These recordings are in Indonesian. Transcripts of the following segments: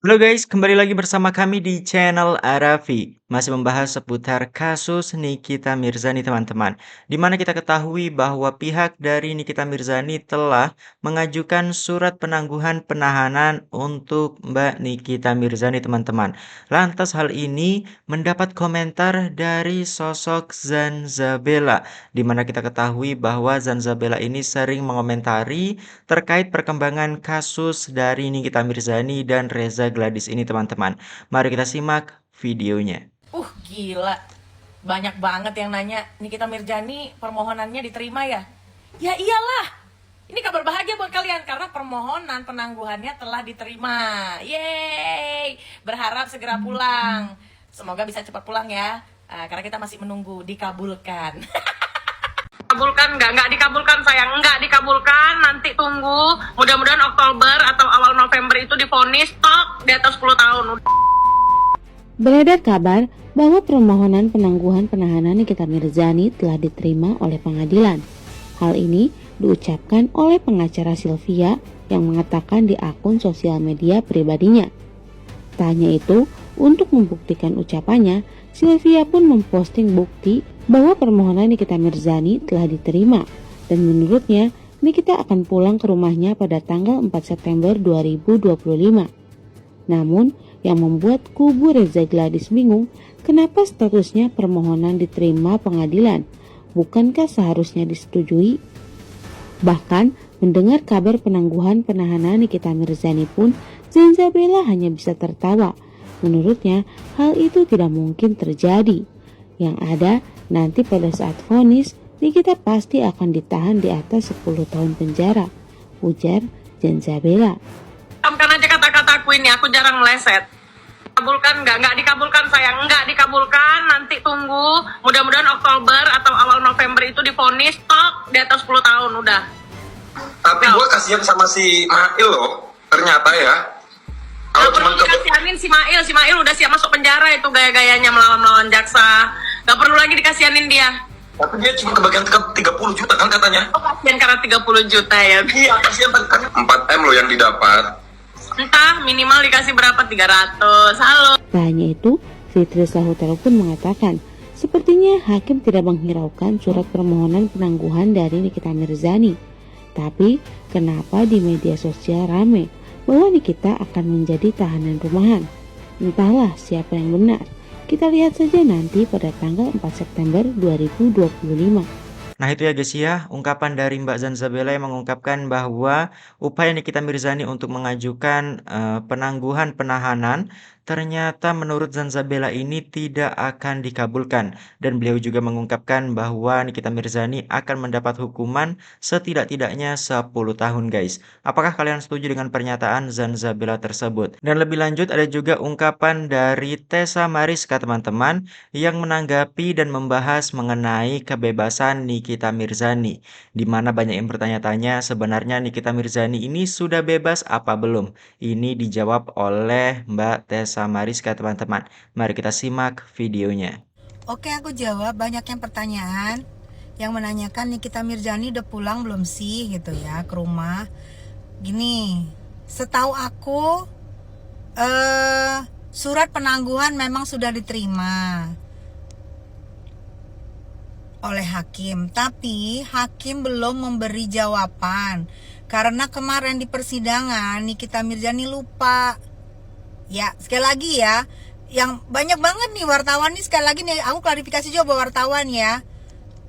Halo guys, kembali lagi bersama kami di channel Arafi. Masih membahas seputar kasus Nikita Mirzani teman-teman. Di mana kita ketahui bahwa pihak dari Nikita Mirzani telah mengajukan surat penangguhan penahanan untuk Mbak Nikita Mirzani teman-teman. Lantas hal ini mendapat komentar dari sosok Zanzabella. Di mana kita ketahui bahwa Zanzabella ini sering mengomentari terkait perkembangan kasus dari Nikita Mirzani dan Reza Gladys ini teman-teman. Mari kita simak videonya. Gila. Banyak banget yang nanya, Nikita Mirjani permohonannya diterima ya? Ya iyalah. Ini kabar bahagia buat kalian karena permohonan penangguhannya telah diterima. Yeay. Berharap segera pulang. Semoga bisa cepat pulang ya. Karena kita masih menunggu dikabulkan. Dikabulkan nggak dikabulkan sayang, nggak dikabulkan, nanti tunggu, mudah-mudahan Oktober atau awal November itu divonis tok di atas 10 tahun. Beredar kabar bahwa permohonan penangguhan penahanan Nikita Mirzani telah diterima oleh pengadilan. Hal ini diucapkan oleh pengacara Sylvia yang mengatakan di akun sosial media pribadinya. Tak hanya itu, untuk membuktikan ucapannya, Sylvia pun memposting bukti bahwa permohonan Nikita Mirzani telah diterima dan menurutnya Nikita akan pulang ke rumahnya pada tanggal 4 September 2025. Namun, yang membuat kubu Reza Gladys bingung, kenapa statusnya permohonan diterima pengadilan? Bukankah seharusnya disetujui? Bahkan, mendengar kabar penangguhan penahanan Nikita Mirzani pun, Zanzabella hanya bisa tertawa. Menurutnya, hal itu tidak mungkin terjadi. Yang ada, nanti pada saat vonis, Nikita pasti akan ditahan di atas 10 tahun penjara, ujar Zanzabella. Camkan aja kata-kataku ini, aku jarang meleset. Kabulkan nggak dikabulkan sayang, nggak dikabulkan, nanti tunggu, mudah-mudahan Oktober atau awal November itu divonis tok di atas 10 tahun udah. Tapi gue kasihan sama si Mail loh, ternyata ya. Kalau Gak perlu dikasihanin si Mail udah siap masuk penjara itu gaya-gayanya melawan jaksa. Gak perlu lagi dikasihanin dia. tapi dia cuma kebagian 30 juta kan katanya. Oh kasihan karena 30 juta ya. Iya, kasihan kan 4M loh yang didapat. Entah minimal dikasih berapa, 300. Halo. Tak hanya itu, Fitri Sahutero pun mengatakan, sepertinya hakim tidak menghiraukan surat permohonan penangguhan dari Nikita Mirzani. Tapi, kenapa di media sosial rame bahwa Nikita akan menjadi tahanan rumahan? Entahlah siapa yang benar. Kita lihat saja nanti pada tanggal 4 September 2025. Nah itu ya guys ya, ungkapan dari Mbak Zanzabella yang mengungkapkan bahwa upaya Nikita Mirzani untuk mengajukan penangguhan penahanan ternyata menurut Zanzabella ini tidak akan dikabulkan. Dan beliau juga mengungkapkan bahwa Nikita Mirzani akan mendapat hukuman setidak-tidaknya 10 tahun guys. Apakah kalian setuju dengan pernyataan Zanzabella tersebut? Dan lebih lanjut ada juga ungkapan dari Tessa Mariska teman-teman yang menanggapi dan membahas mengenai kebebasan Nikita Mirzani, di mana banyak yang bertanya-tanya sebenarnya Nikita Mirzani ini sudah bebas apa belum? Ini dijawab oleh Mbak Tessa Mariska teman-teman. Mari kita simak videonya. Oke, aku jawab. Banyak yang pertanyaan yang menanyakan Nikita Mirzani udah pulang belum sih gitu ya ke rumah. Gini, setahu aku surat penangguhan memang sudah diterima oleh hakim, tapi hakim belum memberi jawaban karena kemarin di persidangan Nikita Mirzani lupa. Ya, sekali lagi ya, yang banyak banget nih wartawan nih, sekali lagi nih aku klarifikasi juga buat wartawan ya.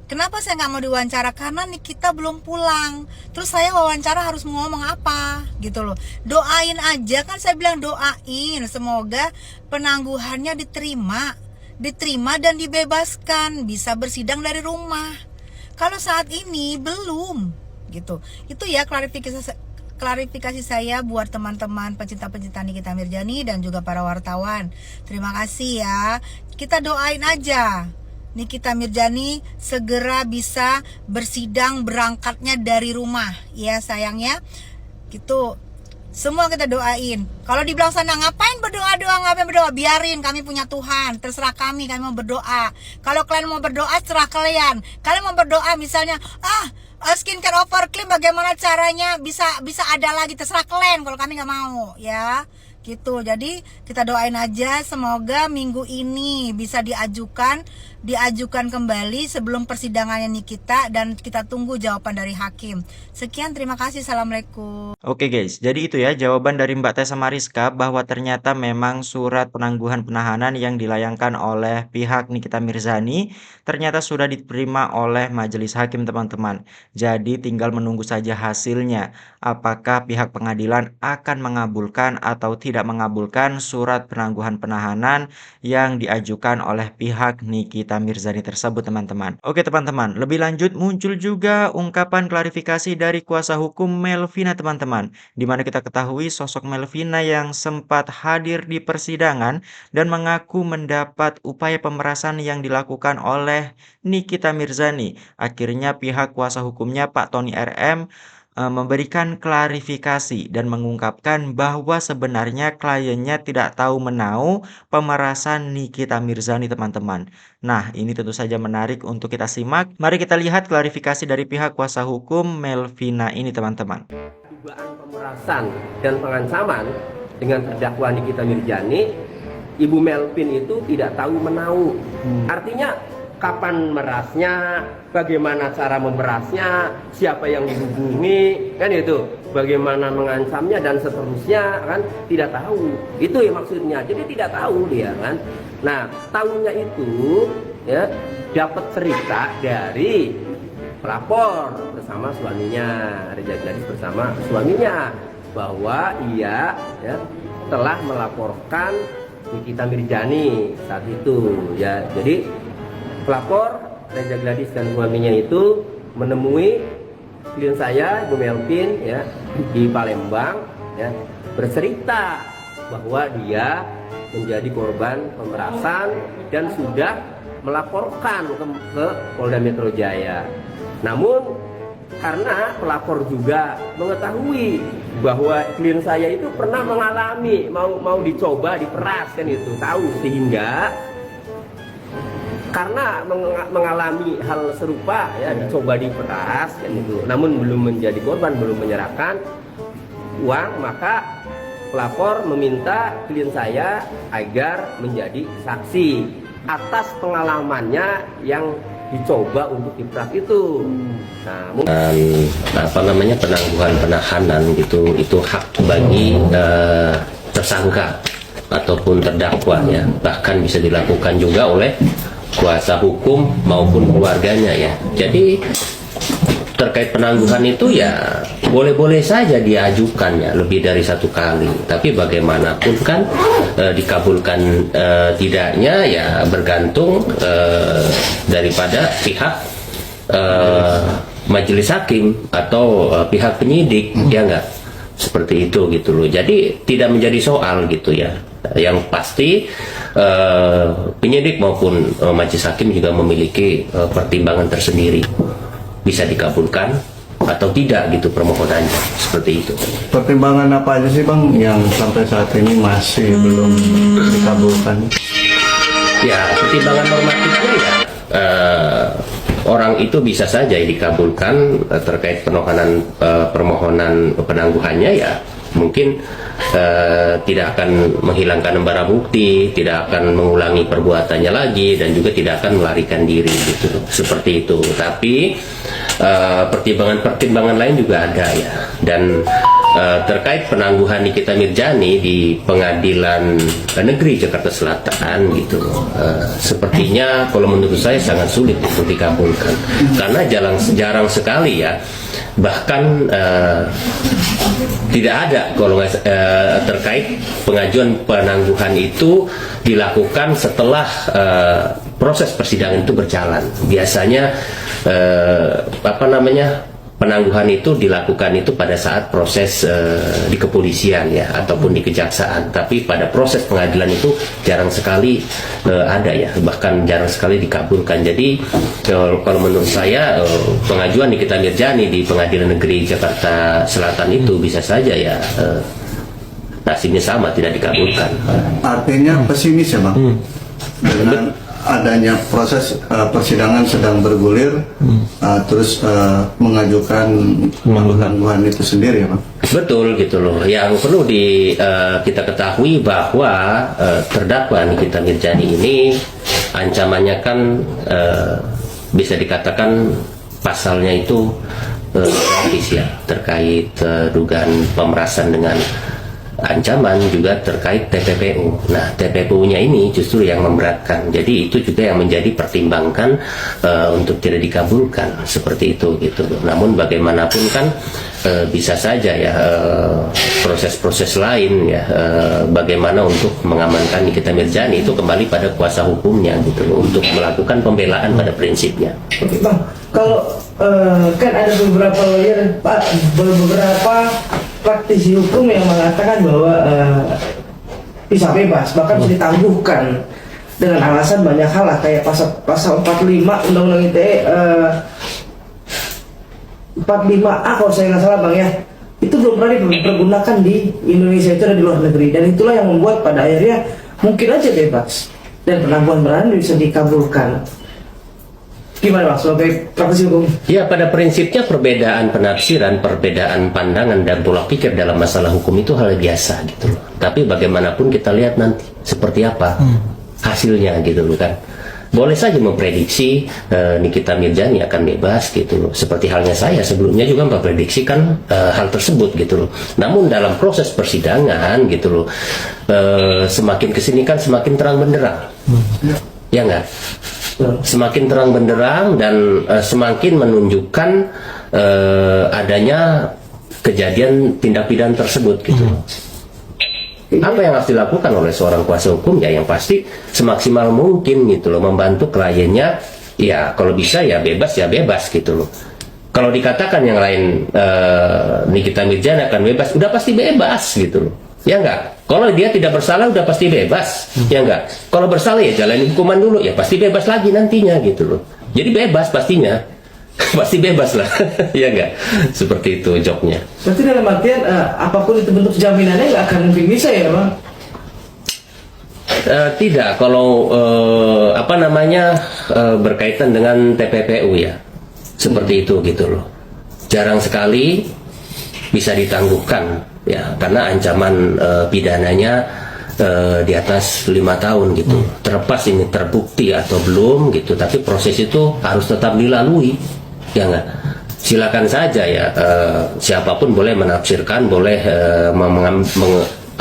Kenapa saya nggak mau diwawancara? Karena Nikita belum pulang. Terus saya wawancara harus ngomong apa gitu loh. Doain aja kan, saya bilang doain semoga penangguhannya diterima dan dibebaskan, bisa bersidang dari rumah. Kalau saat ini belum gitu. Itu ya klarifikasi saya buat teman-teman pencinta-pencinta Nikita Mirzani dan juga para wartawan. Terima kasih ya. Kita doain aja Nikita Mirzani segera bisa bersidang berangkatnya dari rumah ya sayangnya. Gitu. Semua kita doain. Kalau dibilang sana ngapain berdoa, biarin, kami punya Tuhan, terserah kami mau berdoa. Kalau kalian mau berdoa, terserah kalian. Kalian mau berdoa misalnya, skincare over cream bagaimana caranya bisa ada lagi, terserah kalian. Kalau kami nggak mau, ya. gitu. Jadi kita doain aja semoga minggu ini bisa diajukan kembali sebelum persidangannya Nikita, dan kita tunggu jawaban dari hakim. Sekian, terima kasih, assalamualaikum. Oke guys, jadi itu ya jawaban dari Mbak Tessa Mariska bahwa ternyata memang surat penangguhan penahanan yang dilayangkan oleh pihak Nikita Mirzani ternyata sudah diterima oleh majelis hakim teman-teman. Jadi tinggal menunggu saja hasilnya. Apakah pihak pengadilan akan mengabulkan atau tidak mengabulkan surat penangguhan penahanan yang diajukan oleh pihak Nikita Mirzani tersebut teman-teman. Oke teman-teman, lebih lanjut muncul juga ungkapan klarifikasi dari kuasa hukum Melvina teman-teman, di mana kita ketahui sosok Melvina yang sempat hadir di persidangan dan mengaku mendapat upaya pemerasan yang dilakukan oleh Nikita Mirzani. Akhirnya pihak kuasa hukumnya Pak Tony RM memberikan klarifikasi dan mengungkapkan bahwa sebenarnya kliennya tidak tahu menau pemerasan Nikita Mirzani teman-teman. Nah, ini tentu saja menarik untuk kita simak. Mari kita lihat klarifikasi dari pihak kuasa hukum Melvina ini teman-teman. Dugaan pemerasan dan pengancaman dengan terdakwa Nikita Mirzani, Ibu Melvin itu tidak tahu menau. Artinya kapan merasnya, bagaimana cara memerasnya, siapa yang dihubungi, kan itu, bagaimana mengancamnya dan seterusnya, kan tidak tahu. Itu ya maksudnya. Jadi tidak tahu dia kan. Nah, tahunya itu ya dapat cerita dari pelapor bersama suaminya, Reza Gladys bersama suaminya, bahwa ia ya telah melaporkan Nikita Mirzani saat itu ya. Jadi pelapor Reza Gladys dan suaminya itu menemui klien saya Ibu Melvin ya di Palembang ya, bercerita bahwa dia menjadi korban pemerasan dan sudah melaporkan ke Polda Metro Jaya. Namun karena pelapor juga mengetahui bahwa klien saya itu pernah mengalami mau dicoba diperas kan itu, tahu, sehingga karena mengalami hal serupa ya dicoba diperas kan itu, namun belum menjadi korban, belum menyerahkan uang, maka pelapor meminta klien saya agar menjadi saksi atas pengalamannya yang dicoba untuk diperas itu. Nah, penangguhan penahanan gitu, itu hak bagi tersangka ataupun terdakwa ya, bahkan bisa dilakukan juga oleh kuasa hukum maupun keluarganya ya. Jadi terkait penangguhan itu ya boleh-boleh saja diajukan ya lebih dari satu kali, tapi bagaimanapun kan dikabulkan tidaknya ya bergantung daripada pihak majelis hakim atau pihak penyidik ya enggak, seperti itu gitu loh. Jadi tidak menjadi soal gitu ya. Yang pasti penyidik maupun majelis hakim juga memiliki pertimbangan tersendiri, bisa dikabulkan atau tidak gitu permohonannya, seperti itu. Pertimbangan apa aja sih Bang yang sampai saat ini masih belum dikabulkan? Ya, pertimbangan normatifnya ya orang itu bisa saja dikabulkan terkait permohonan penangguhannya ya, mungkin tidak akan menghilangkan barang bukti, tidak akan mengulangi perbuatannya lagi, dan juga tidak akan melarikan diri gitu, seperti itu. Tapi pertimbangan lain juga ada ya. Dan terkait penangguhan Nikita Mirzani di Pengadilan Negeri Jakarta Selatan gitu, sepertinya kalau menurut saya sangat sulit untuk dikabulkan, karena jarang sekali ya, bahkan tidak ada kalau terkait pengajuan penangguhan itu dilakukan setelah proses persidangan itu berjalan. Biasanya penangguhan itu dilakukan itu pada saat proses di kepolisian ya, ataupun di kejaksaan. Tapi pada proses pengadilan itu jarang sekali ada ya, bahkan jarang sekali dikabulkan. Jadi kalau menurut saya pengajuan Nikita Mirzani di Pengadilan Negeri Jakarta Selatan itu bisa saja ya nasibnya sama, tidak dikabulkan. Artinya pesimis ya Bang? Dengan adanya proses persidangan sedang bergulir, terus mengajukan penangguhan itu sendiri ya Pak? Betul gitu loh. Yang perlu kita ketahui bahwa terdakwa Nikita Mirzani ini ancamannya kan bisa dikatakan pasalnya itu grafis ya, terkait dugaan pemerasan dengan ancaman, juga terkait TPPU. Nah, TPPU-nya ini justru yang memberatkan. Jadi itu juga yang menjadi pertimbangan untuk tidak dikabulkan seperti itu gitu. Namun bagaimanapun kan bisa saja ya proses-proses lain ya, bagaimana untuk mengamankan Nikita Mirzani itu kembali pada kuasa hukumnya gitu loh, untuk melakukan pembelaan pada prinsipnya. Oke Bang, kalau kan ada beberapa lawyer, beberapa praktisi hukum yang mengatakan bahwa bisa bebas, bahkan bisa ditangguhkan dengan alasan banyak hal lah, kayak pasal 45 Undang-Undang ITE 45A kalau saya nggak salah Bang ya, itu belum pernah dipergunakan di Indonesia, itu ada di luar negeri, dan itulah yang membuat pada akhirnya mungkin aja bebas dan penangguhan bisa dikabulkan. Gimana Bang sebagai praktisi hukum? Ya, pada prinsipnya perbedaan penafsiran, perbedaan pandangan dan pola pikir dalam masalah hukum itu hal biasa gitu loh. Tapi bagaimanapun kita lihat nanti seperti apa hasilnya gitu loh kan. Boleh saja memprediksi Nikita Mirzani akan bebas gitu loh. Seperti halnya saya sebelumnya juga memprediksikan hal tersebut gitu loh. Namun dalam proses persidangan gitu loh, semakin kesini kan semakin terang benderang. Ya enggak? Semakin terang benderang dan semakin menunjukkan adanya kejadian tindak pidana tersebut gitu. Apa yang harus dilakukan oleh seorang kuasa hukum ya yang pasti semaksimal mungkin gitu loh, membantu kliennya ya, kalau bisa ya bebas gitu loh. Kalau dikatakan yang lain Nikita Mirzani akan bebas, udah pasti bebas gitu loh. Ya enggak? Kalau dia tidak bersalah udah pasti bebas. Ya enggak? Kalau bersalah ya jalani hukuman dulu, ya pasti bebas lagi nantinya gitu loh. Jadi bebas pastinya. Pasti bebas lah. Ya enggak? Seperti itu jobnya. Berarti dalam artian apapun itu bentuk jaminannya nggak akan mungkin bisa ya Bang? Tidak, kalau berkaitan dengan TPPU ya. Seperti itu gitu loh. Jarang sekali bisa ditangguhkan ya, karena ancaman pidananya di atas 5 tahun gitu. Terlepas ini terbukti atau belum gitu, tapi proses itu harus tetap dilalui. Ya enggak? Silakan saja ya, siapapun boleh menafsirkan, boleh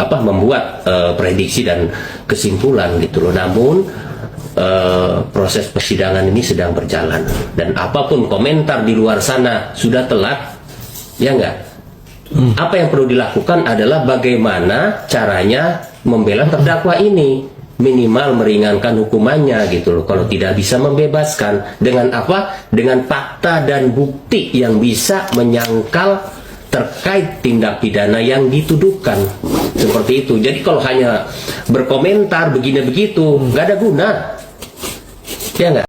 membuat prediksi dan kesimpulan gitu loh. Namun proses persidangan ini sedang berjalan, dan apapun komentar di luar sana sudah telat. Ya enggak? Apa yang perlu dilakukan adalah bagaimana caranya membela terdakwa ini, minimal meringankan hukumannya gitu loh. Kalau tidak bisa membebaskan, dengan apa? Dengan fakta dan bukti yang bisa menyangkal terkait tindak pidana yang dituduhkan. Seperti itu. Jadi kalau hanya berkomentar begini begitu, nggak ada guna. Ya nggak?